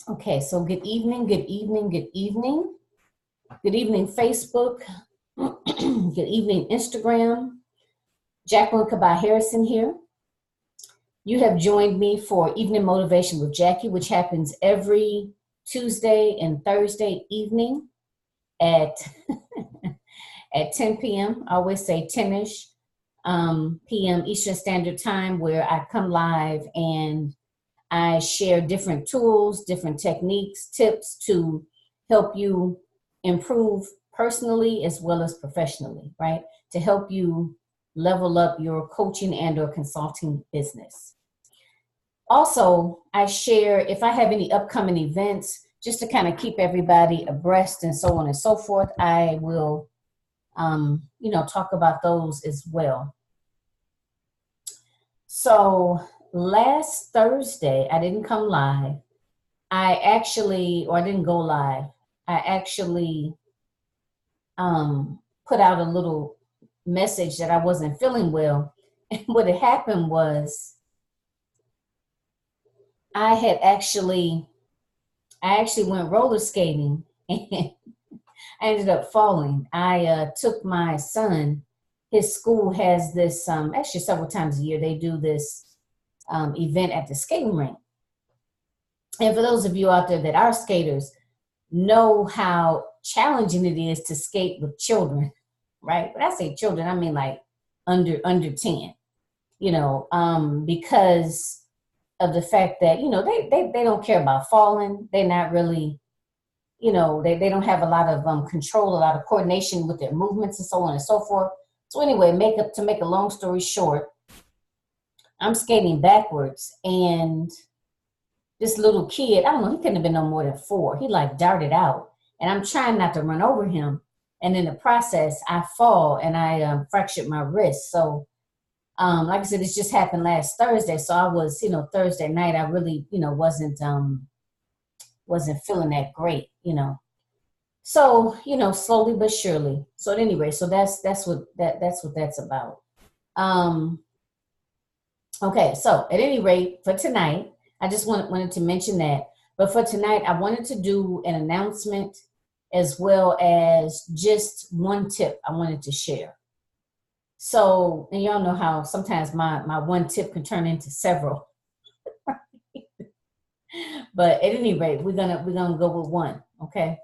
Okay, so good evening, good evening, good evening. Good evening, Facebook. Good evening, Instagram. Jacqueline Kabah Harrison here. You have joined me for Evening Motivation with Jackie, which happens every Tuesday and Thursday evening at at 10 p.m. I always say 10ish p.m. Eastern Standard Time, where I come live and I share different tools, different techniques, tips to help you improve personally as well as professionally, right? To help you level up your coaching and or consulting business. Also, I share if I have any upcoming events, just to kind of keep everybody abreast and so on and so forth, I will, talk about those as well. So last Thursday, I didn't come live. I didn't go live. I actually put out a little message that I wasn't feeling well. And what had happened was I actually went roller skating and I ended up falling. I took my son. His school has this, actually several times a year, they do this event at the skating rink. And for those of you out there that are skaters, know how challenging it is to skate with children, right? When I say children, I mean like under 10, because of the fact that, they don't care about falling. They're not really, they don't have a lot of control, a lot of coordination with their movements and so on and so forth. So anyway, to make a long story short, I'm skating backwards and this little kid, I don't know, he couldn't have been no more than 4. He like darted out and I'm trying not to run over him. And in the process, I fall and I fractured my wrist. So, like I said, this just happened last Thursday. So I was, Thursday night, I really, wasn't feeling that great, So, slowly but surely. So at any rate, so that's what that's about. Okay, so at any rate, for tonight, I just wanted to mention that. But for tonight, I wanted to do an announcement as well as just one tip I wanted to share. So, and y'all know how sometimes my one tip can turn into several. But at any rate, we're gonna go with one. Okay.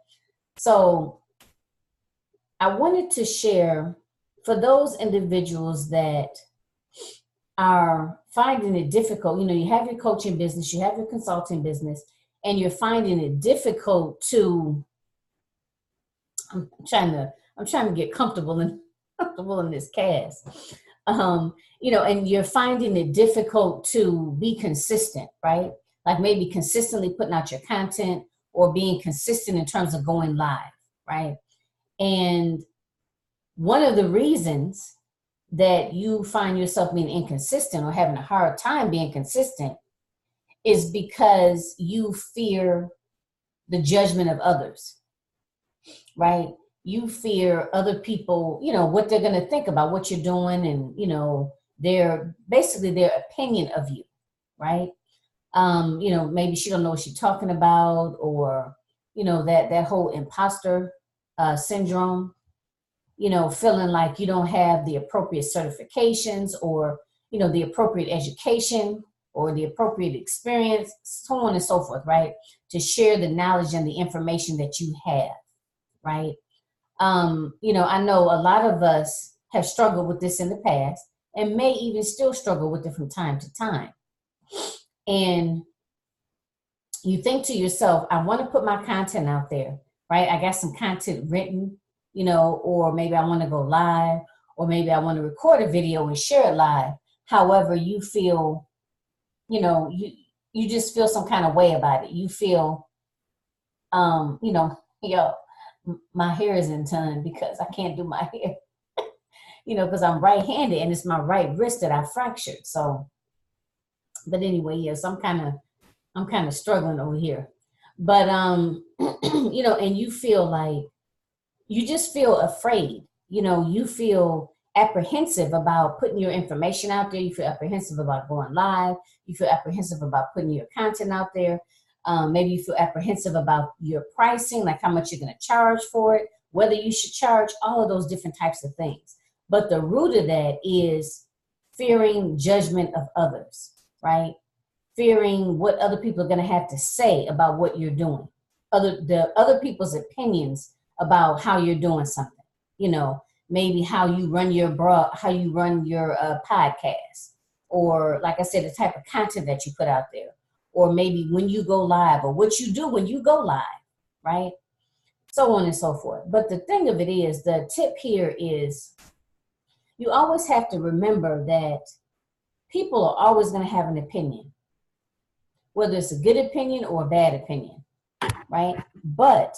So I wanted to share for those individuals that are finding it difficult. You have your coaching business, you have your consulting business, and you're finding it difficult to. I'm trying to get comfortable in this cast. And you're finding it difficult to be consistent, right? Like maybe consistently putting out your content or being consistent in terms of going live, right? And one of the reasons that you find yourself being inconsistent or having a hard time being consistent is because you fear the judgment of others, right? You fear other people, what they're going to think about what you're doing and, their opinion of you, right? Maybe she don't know what she's talking about or, that whole imposter syndrome, feeling like you don't have the appropriate certifications or, the appropriate education or the appropriate experience, so on and so forth, right? To share the knowledge and the information that you have, right? I know a lot of us have struggled with this in the past and may even still struggle with it from time to time. And you think to yourself, I want to put my content out there, right? I got some content written, or maybe I want to go live, or maybe I want to record a video and share it live. However, you feel, you just feel some kind of way about it. You feel, my hair isn't done because I can't do my hair, because I'm right-handed and it's my right wrist that I fractured. So, but anyway, yes, I'm kind of struggling over here. But, and you feel like, you just feel afraid, you feel apprehensive about putting your information out there. You feel apprehensive about going live. You feel apprehensive about putting your content out there. Maybe you feel apprehensive about your pricing, like how much you're going to charge for it, whether you should charge, all of those different types of things. But the root of that is fearing judgment of others, right? Fearing what other people are going to have to say about what you're doing, the other people's opinions about how you're doing something. You know, maybe how you run your podcast, or like I said, the type of content that you put out there, or maybe when you go live, or what you do when you go live, right? So on and so forth. But the thing of it is, the tip here is you always have to remember that people are always going to have an opinion, whether it's a good opinion or a bad opinion, right? But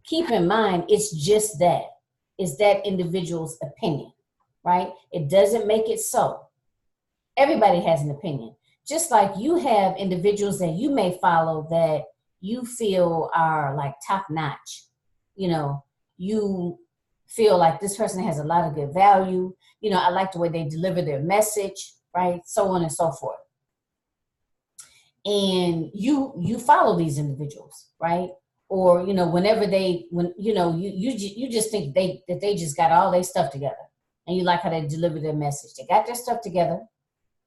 keep in mind, it's just that. It's that individual's opinion, right? It doesn't make it so. Everybody has an opinion. Just like you have individuals that you may follow that you feel are like top notch. You know, you feel like this person has a lot of good value. You know, I like the way they deliver their message, right? So on and so forth. And you follow these individuals, right? Or, you know, whenever you just think that they just got all their stuff together, and you like how they deliver their message. They got their stuff together,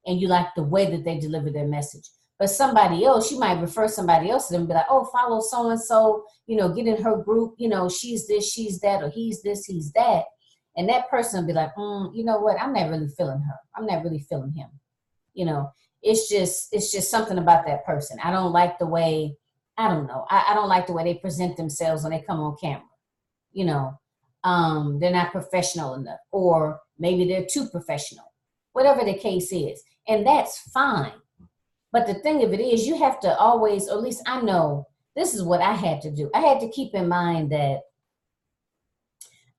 and you like the way that they deliver their message. But somebody else, you might refer somebody else to them and be like, oh, follow so-and-so, you know, get in her group, you know, she's this, she's that, or he's this, he's that. And that person will be like, you know what, I'm not really feeling her. I'm not really feeling him. You know, it's just something about that person. I don't like the way, I don't know. I don't like the way they present themselves when they come on camera. You know, they're not professional enough, or maybe they're too professional, whatever the case is. And that's fine. But the thing of it is, you have to always, or at least I know, this is what I had to do. I had to keep in mind that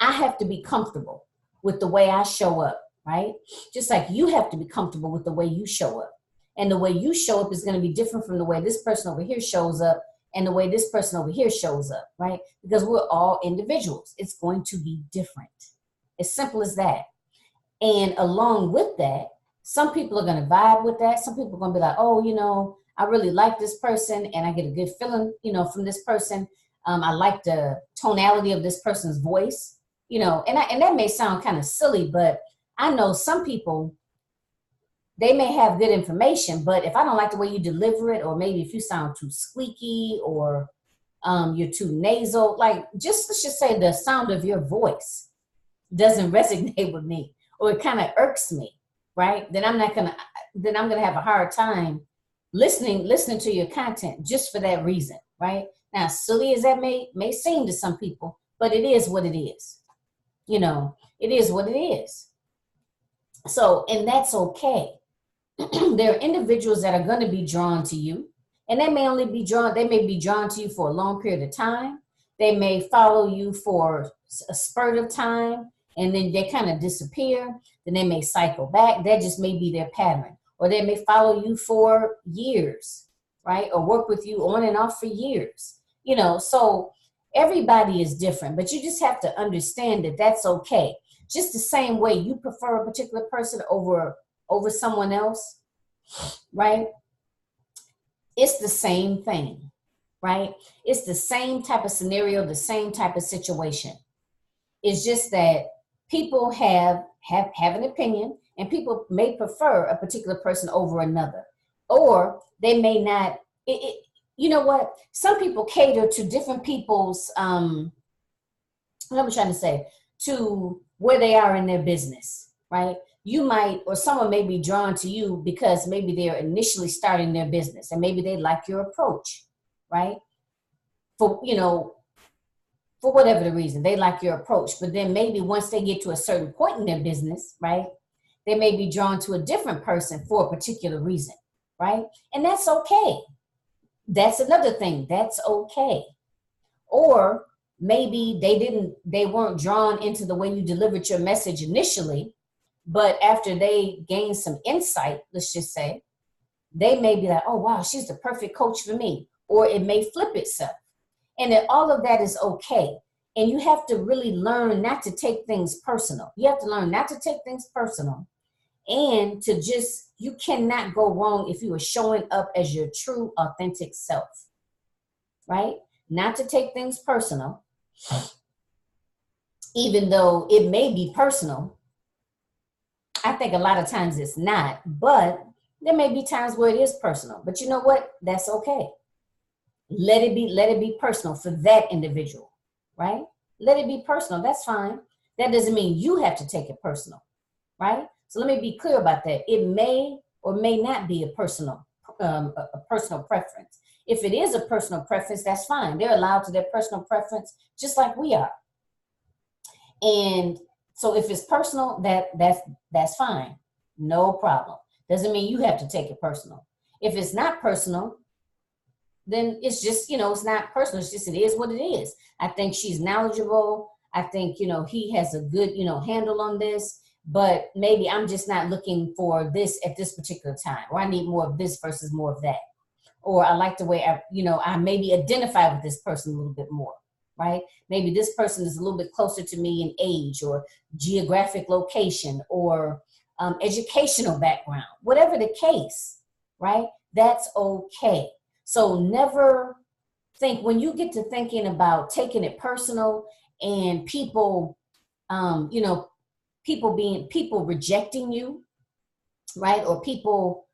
I have to be comfortable with the way I show up, right? Just like you have to be comfortable with the way you show up. And the way you show up is going to be different from the way this person over here shows up and the way this person over here shows up, right? Because we're all individuals. It's going to be different. As simple as that. And along with that, some people are going to vibe with that. Some people are going to be like, oh, you know, I really like this person and I get a good feeling, you know, from this person. I like the tonality of this person's voice, you know, and that may sound kind of silly, but I know some people, they may have good information, but if I don't like the way you deliver it, or maybe if you sound too squeaky, or you're too nasal, like just let's just say the sound of your voice doesn't resonate with me, or it kind of irks me, right? Then I'm gonna have a hard time listening to your content just for that reason, right? Now, silly as that may seem to some people, but it is what it is. You know, it is what it is. So, and that's okay. There are individuals that are going to be drawn to you, and they may be drawn to you for a long period of time. They may follow you for a spurt of time, and then they kind of disappear. Then they may cycle back. That just may be their pattern. Or they may follow you for years, right? Or work with you on and off for years. You know, so everybody is different, but you just have to understand that that's okay. Just the same way you prefer a particular person over someone else, right? It's the same thing, right? It's the same type of scenario, the same type of situation. It's just that people have an opinion, and people may prefer a particular person over another, or they may not. You know what? Some people cater to different people's, what am I trying to say, to where they are in their business, right? You might, or someone may be drawn to you because maybe they're initially starting their business, and maybe they like your approach, right? For whatever the reason, they like your approach. But then maybe once they get to a certain point in their business, right, they may be drawn to a different person for a particular reason, right? And that's okay. That's another thing. That's okay. Or maybe they weren't drawn into the way you delivered your message initially, but after they gain some insight, let's just say, they may be like, oh, wow, she's the perfect coach for me. Or it may flip itself. And that all of that is okay. And you have to really learn not to take things personal. You have to learn not to take things personal, and to just, you cannot go wrong if you are showing up as your true, authentic self. right? Not to take things personal, even though it may be personal. I think a lot of times it's not, but there may be times where it is personal. But you know what? That's okay. Let it be personal for that individual, right? Let it be personal. That's fine. That doesn't mean you have to take it personal, right? So let me be clear about that. It may or may not be a personal preference. If it is a personal preference, that's fine. They're allowed to their personal preference just like we are. And so if it's personal, that's fine. No problem. Doesn't mean you have to take it personal. If it's not personal, then it's just, it's not personal. It's just, it is what it is. I think she's knowledgeable. I think, he has a good, handle on this, but maybe I'm just not looking for this at this particular time, or I need more of this versus more of that. Or I like the way I maybe identify with this person a little bit more, right? Maybe this person is a little bit closer to me in age or geographic location or educational background, whatever the case, right? That's okay. So never think, when you get to thinking about taking it personal and people, people rejecting you, right? Or people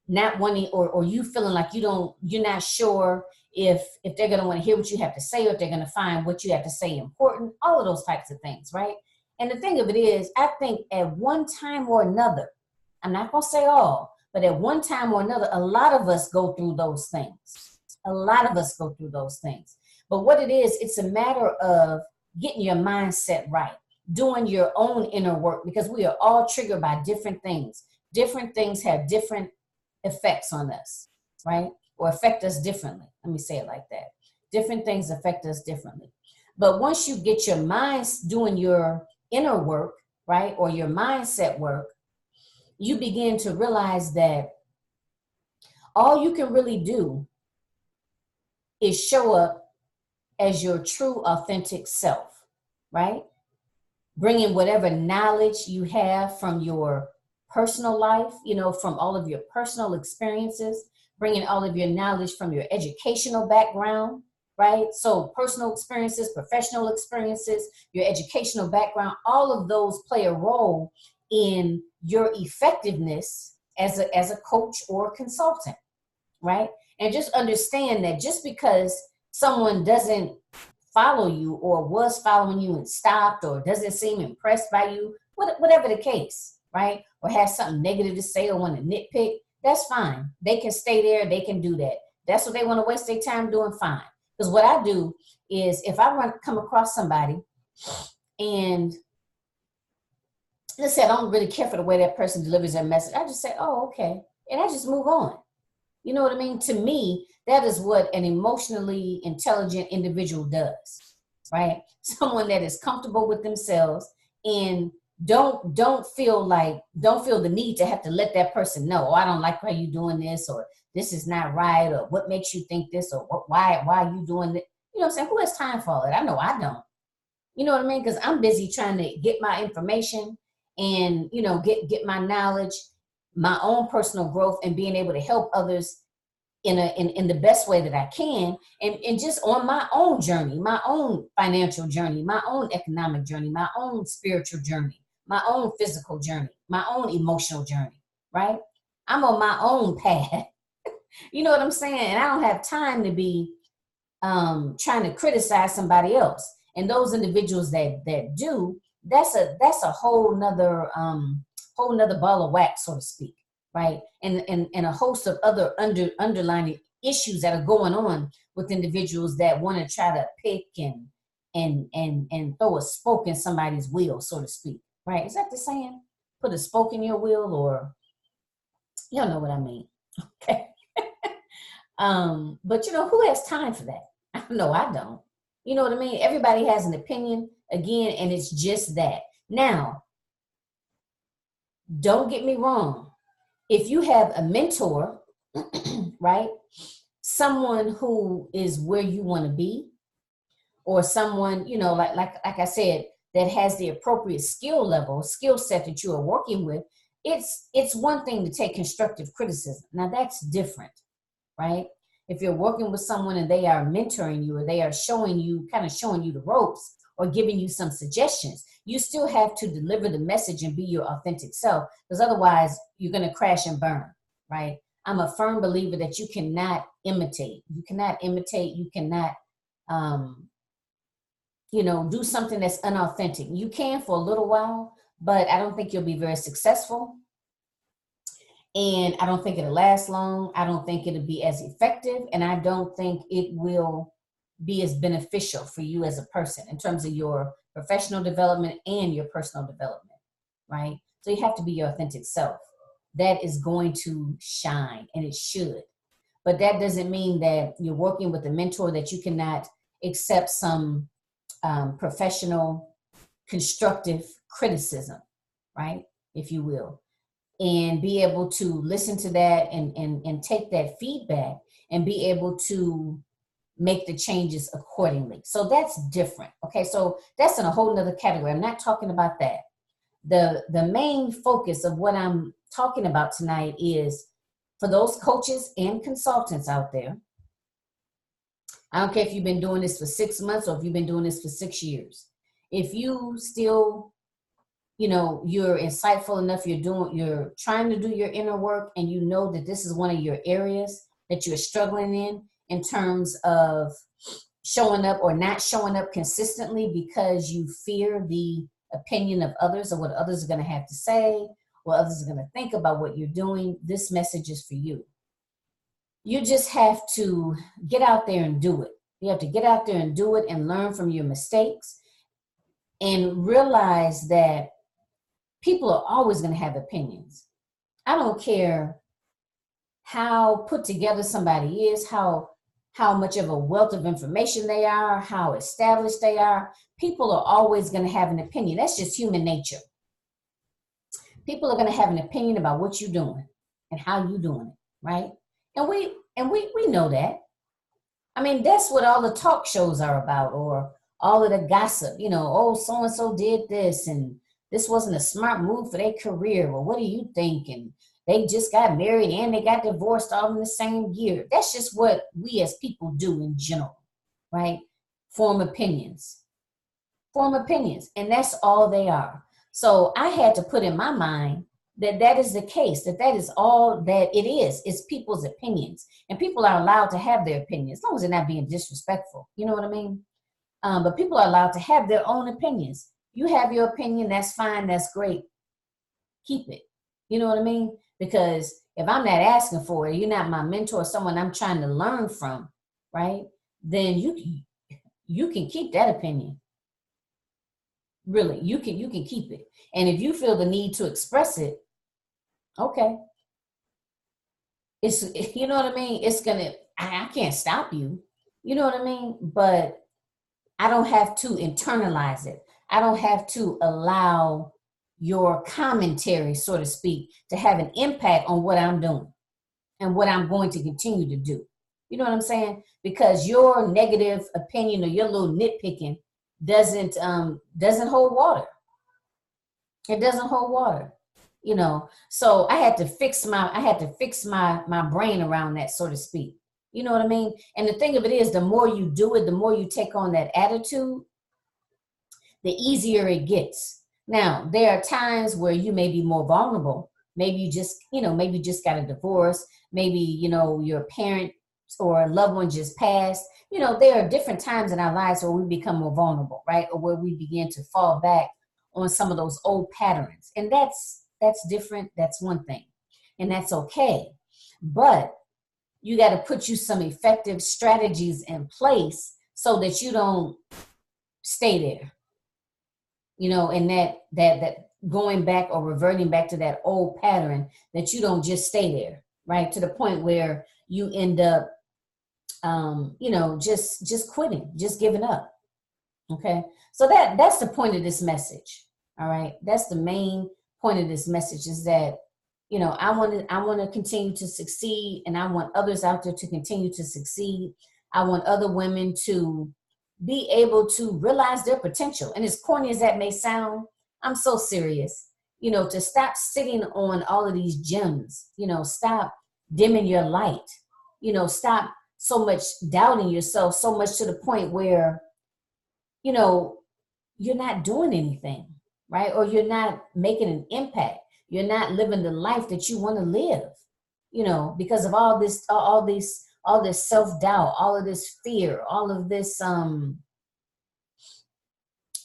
not wanting, or you feeling like you're not sure if they're going to want to hear what you have to say, or if they're going to find what you have to say important, all of those types of things, right? And the thing of it is, I think at one time or another, I'm not going to say all, but at one time or another, a lot of us go through those things. A lot of us go through those things. But what it is, it's a matter of getting your mindset right, doing your own inner work, because we are all triggered by different things. Different things have different effects on us, right? Or affect us differently. Let me say it like that. Different things affect us differently. But once you get your mind doing your inner work, right, or your mindset work, you begin to realize that all you can really do is show up as your true, authentic self, right? Bringing whatever knowledge you have from your personal life, from all of your personal experiences, bringing all of your knowledge from your educational background, right? So personal experiences, professional experiences, your educational background, all of those play a role in your effectiveness as a coach or consultant, right? And just understand that just because someone doesn't follow you, or was following you and stopped, or doesn't seem impressed by you, whatever the case, right? Or has something negative to say or want to nitpick, that's fine. They can stay there. They can do that. That's what they want to waste their time doing, fine. Because what I do is, if I come across somebody and let's say I don't really care for the way that person delivers their message, I just say, oh, okay. And I just move on. You know what I mean? To me, that is what an emotionally intelligent individual does, right? Someone that is comfortable with themselves and don't feel the need to have to let that person know, oh, I don't like how you doing this, or this is not right, or what makes you think this, or why are you doing it? You know what I'm saying? Who has time for all that? I know I don't. You know what I mean? Because I'm busy trying to get my information and, get my knowledge, my own personal growth, and being able to help others in the best way that I can, and just on my own journey, my own financial journey, my own economic journey, my own spiritual journey, my own physical journey, my own emotional journey, right? I'm on my own path. You know what I'm saying? And I don't have time to be trying to criticize somebody else. And those individuals that do, that's a whole nother ball of wax, so to speak, right? And a host of other underlying issues that are going on with individuals that want to try to pick and throw a spoke in somebody's wheel, so to speak, right? Is that the saying? Put a spoke in your wheel, or y'all know what I mean? Okay. But who has time for that? No, I don't. You know what I mean? Everybody has an opinion, again, and it's just that. Now, don't get me wrong. If you have a mentor, right? Someone who is where you want to be, or someone, like I said, that has the appropriate skill set that you are working with, it's one thing to take constructive criticism. Now that's different, right? If you're working with someone and they are mentoring you, or they are showing you, kind of showing you the ropes, or giving you some suggestions, you still have to deliver the message and be your authentic self, because otherwise you're going to crash and burn, right? I'm a firm believer that you cannot imitate. You cannot imitate. You cannot, do something that's unauthentic. You can for a little while, but I don't think you'll be very successful. And I don't think it'll last long. I don't think it'll be as effective. And I don't think it will be as beneficial for you as a person in terms of your professional development and your personal development, right? So you have to be your authentic self. That is going to shine, and it should. But that doesn't mean that you're working with a mentor that you cannot accept some professional, constructive criticism, right? If you will. And be able to listen to that and take that feedback and be able to make the changes accordingly. So that's different. Okay, so that's in a whole nother category. I'm not talking about that. The main focus of what I'm talking about tonight is for those coaches and consultants out there. I don't care if you've been doing this for 6 months or if you've been doing this for 6 years. If you still, you're insightful enough, you're trying to do your inner work, and you know that this is one of your areas that you're struggling in terms of showing up or not showing up consistently because you fear the opinion of others or what others are going to have to say, what others are going to think about what you're doing, this message is for you. You just have to get out there and do it. You have to get out there and do it and learn from your mistakes and realize that people are always going to have opinions. I don't care how put together somebody is, how much of a wealth of information they are, how established they are. People are always going to have an opinion. That's just human nature. People are going to have an opinion about what you're doing and how you're doing it, right? And we know that. I mean, that's what all the talk shows are about, or all of the gossip, oh, so-and-so did this, and this wasn't a smart move for their career. Well, what do you think? And they just got married and they got divorced all in the same year. That's just what we as people do in general, right? Form opinions. And that's all they are. So I had to put in my mind that is the case, that is all that it is. It's people's opinions. And people are allowed to have their opinions, as long as they're not being disrespectful. You know what I mean? But people are allowed to have their own opinions. You have your opinion, that's fine, that's great. Keep it. You know what I mean? Because if I'm not asking for it, you're not my mentor, someone I'm trying to learn from, right? Then you can keep that opinion. Really, you can keep it. And if you feel the need to express it, okay. It's, you know what I mean? I can't stop you. You know what I mean? But I don't have to internalize it. I don't have to allow your commentary, so to speak, to have an impact on what I'm doing and what I'm going to continue to do. You know what I'm saying? Because your negative opinion or your little nitpicking doesn't hold water. It doesn't hold water. So I had to fix my brain around that, so to speak. You know what I mean? And the thing of it is, the more you do it, the more you take on that attitude, the easier it gets. Now, there are times where you may be more vulnerable. Maybe you just got a divorce. Maybe, your parent or a loved one just passed. There are different times in our lives where we become more vulnerable, right? Or where we begin to fall back on some of those old patterns. And that's different. That's one thing. And that's okay. But you got to put some effective strategies in place so that you don't stay there. And that going back or reverting back to that old pattern, that you don't just stay there, right? To the point where you end up, just quitting, just giving up. Okay. So that's the point of this message. All right. That's the main point of this message, is that, I want to continue to succeed, and I want others out there to continue to succeed. I want other women to be able to realize their potential. And as corny as that may sound, I'm so serious, to stop sitting on all of these gems, stop dimming your light, stop so much doubt in yourself, so much to the point where, you know, you're not doing anything, right? Or you're not making an impact. You're not living the life that you want to live, you know, because of all this self-doubt, all of this fear, all of this,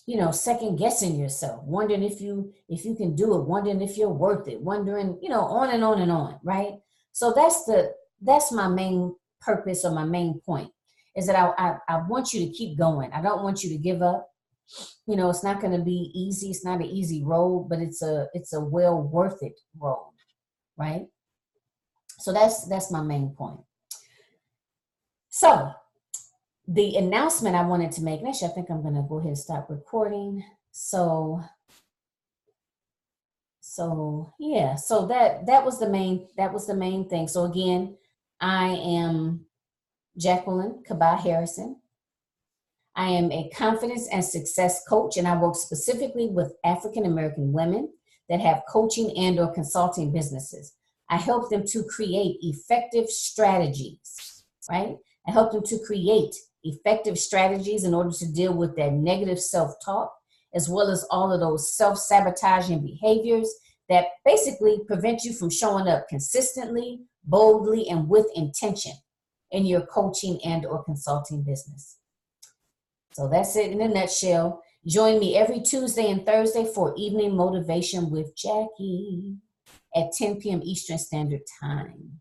you know, second guessing yourself, wondering if you can do it, wondering if you're worth it, wondering, you know, on and on and on, right? So that's my main purpose, or my main point, is that I want you to keep going. I don't want you to give up. You know, it's not going to be easy. It's not an easy road, but it's a well worth it road, right? So that's my main point. So the announcement I wanted to make, and actually I think I'm going to go ahead and stop recording. So yeah, so that was the main thing. So again, I am Jacqueline Kaba Harrison. I am a confidence and success coach, and I work specifically with African American women that have coaching and or consulting businesses. I help them to create effective strategies, right? I help them to create effective strategies in order to deal with that negative self-talk, as well as all of those self-sabotaging behaviors that basically prevent you from showing up consistently, boldly, and with intention in your coaching and or consulting business. So that's it in a nutshell. Join me every Tuesday and Thursday for Evening Motivation with Jackie at 10 p.m. Eastern Standard Time.